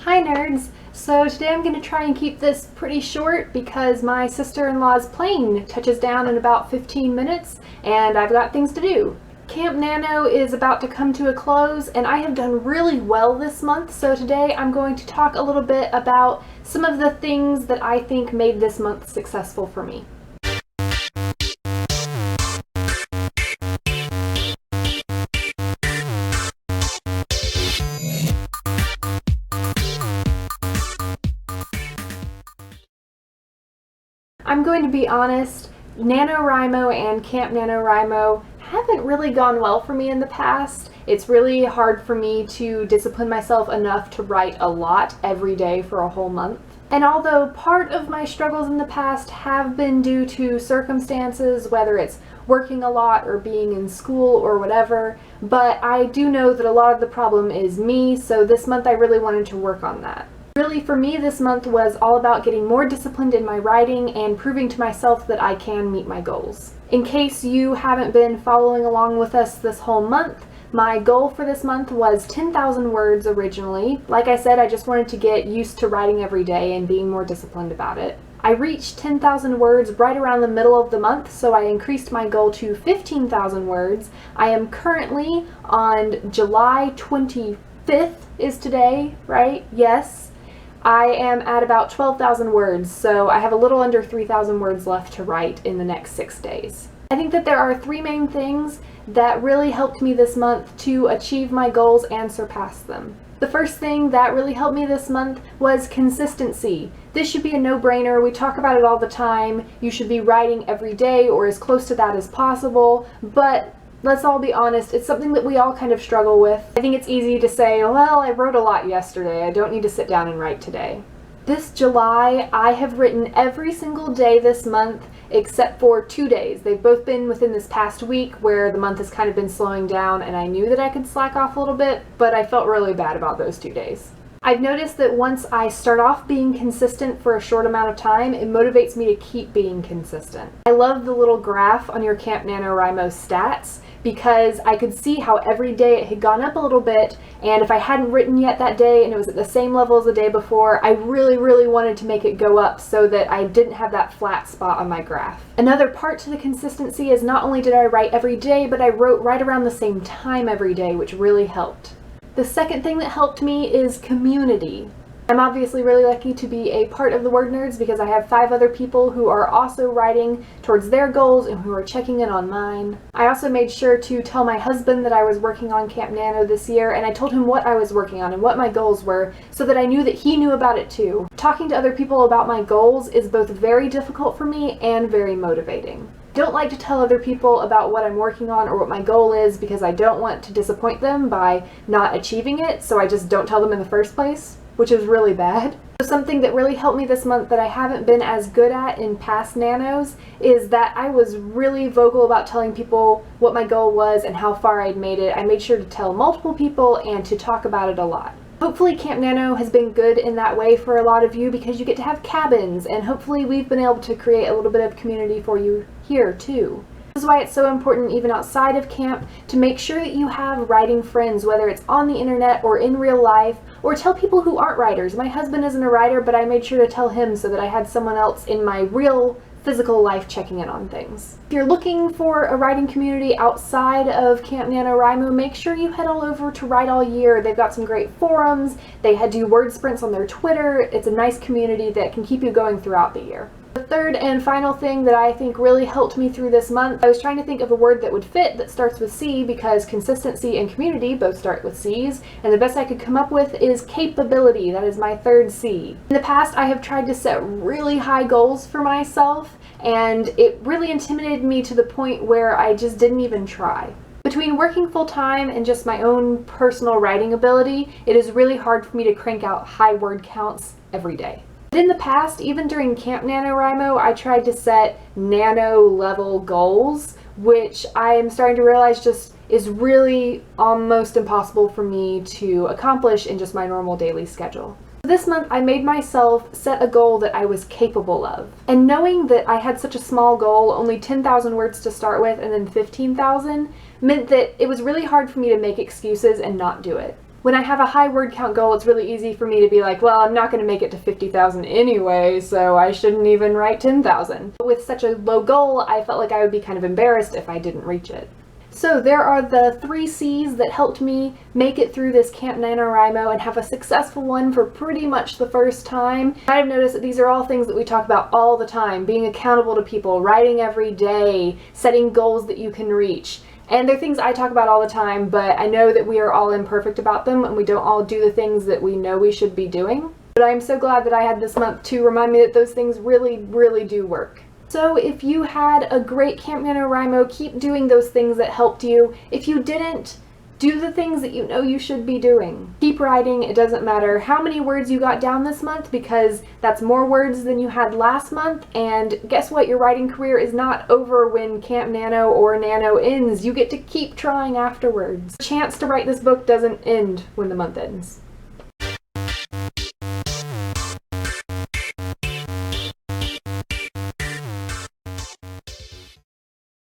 Hi nerds! So today I'm going to try and keep this pretty short because my sister-in-law's plane touches down in about 15 minutes and I've got things to do. Camp Nano is about to come to a close and I have done really well this month, so today I'm going to talk a little bit about some of the things that I think made this month successful for me. I'm going to be honest, NaNoWriMo and Camp NaNoWriMo haven't really gone well for me in the past. It's really hard for me to discipline myself enough to write a lot every day for a whole month. And although part of my struggles in the past have been due to circumstances, whether it's working a lot or being in school or whatever, but I do know that a lot of the problem is me, so this month I really wanted to work on that. Really, for me, this month was all about getting more disciplined in my writing and proving to myself that I can meet my goals. In case you haven't been following along with us this whole month, my goal for this month was 10,000 words originally. Like I said, I just wanted to get used to writing every day and being more disciplined about it. I reached 10,000 words right around the middle of the month, so I increased my goal to 15,000 words. I am currently on July 25th is today, right? Yes. I am at about 12,000 words, so I have a little under 3,000 words left to write in the next 6 days. I think that there are 3 main things that really helped me this month to achieve my goals and surpass them. The first thing that really helped me this month was consistency. This should be a no-brainer. We talk about it all the time. You should be writing every day or as close to that as possible, but let's all be honest, it's something that we all kind of struggle with. I think it's easy to say, well, I wrote a lot yesterday, I don't need to sit down and write today. This July, I have written every single day this month except for 2 days. They've both been within this past week where the month has kind of been slowing down and I knew that I could slack off a little bit, but I felt really bad about those 2 days. I've noticed that once I start off being consistent for a short amount of time, it motivates me to keep being consistent. I love the little graph on your Camp NaNoWriMo stats because I could see how every day it had gone up a little bit, and if I hadn't written yet that day and it was at the same level as the day before, I really wanted to make it go up so that I didn't have that flat spot on my graph. Another part to the consistency is not only did I write every day, but I wrote right around the same time every day, which really helped. The second thing that helped me is community. I'm obviously really lucky to be a part of the WordNerds because I have 5 other people who are also writing towards their goals and who are checking in on mine. I also made sure to tell my husband that I was working on Camp Nano this year, and I told him what I was working on and what my goals were so that I knew that he knew about it too. Talking to other people about my goals is both very difficult for me and very motivating. I don't like to tell other people about what I'm working on or what my goal is because I don't want to disappoint them by not achieving it, so I just don't tell them in the first place, which is really bad. So something that really helped me this month that I haven't been as good at in past nanos is that I was really vocal about telling people what my goal was and how far I'd made it. I made sure to tell multiple people and to talk about it a lot. Hopefully Camp Nano has been good in that way for a lot of you because you get to have cabins, and hopefully we've been able to create a little bit of community for you here too. This is why it's so important, even outside of camp, to make sure that you have writing friends, whether it's on the internet or in real life, or tell people who aren't writers. My husband isn't a writer, but I made sure to tell him so that I had someone else in my real physical life checking in on things. If you're looking for a writing community outside of Camp NaNoWriMo, make sure you head all over to Write All Year. They've got some great forums. They do word sprints on their Twitter. It's a nice community that can keep you going throughout the year. The third and final thing that I think really helped me through this month, I was trying to think of a word that would fit that starts with C because consistency and community both start with C's, and the best I could come up with is capability. That is my third C. In the past, I have tried to set really high goals for myself, and it really intimidated me to the point where I just didn't even try. Between working full-time and just my own personal writing ability, it is really hard for me to crank out high word counts every day. But in the past, even during Camp NaNoWriMo, I tried to set nano-level goals, which I am starting to realize just is really almost impossible for me to accomplish in just my normal daily schedule. This month, I made myself set a goal that I was capable of. And knowing that I had such a small goal, only 10,000 words to start with and then 15,000, meant that it was really hard for me to make excuses and not do it. When I have a high word count goal, it's really easy for me to be like, well, I'm not going to make it to 50,000 anyway, so I shouldn't even write 10,000. With such a low goal, I felt like I would be kind of embarrassed if I didn't reach it. So there are the 3 C's that helped me make it through this Camp NaNoWriMo and have a successful one for pretty much the first time. I've noticed that these are all things that we talk about all the time: being accountable to people, writing every day, setting goals that you can reach. And they're things I talk about all the time, but I know that we are all imperfect about them and we don't all do the things that we know we should be doing. But I'm so glad that I had this month to remind me that those things really, really do work. So if you had a great Camp NaNoWriMo, keep doing those things that helped you. If you didn't, do the things that you know you should be doing. Keep writing. It doesn't matter how many words you got down this month, because that's more words than you had last month. And guess what? Your writing career is not over when Camp Nano or Nano ends. You get to keep trying afterwards. The chance to write this book doesn't end when the month ends.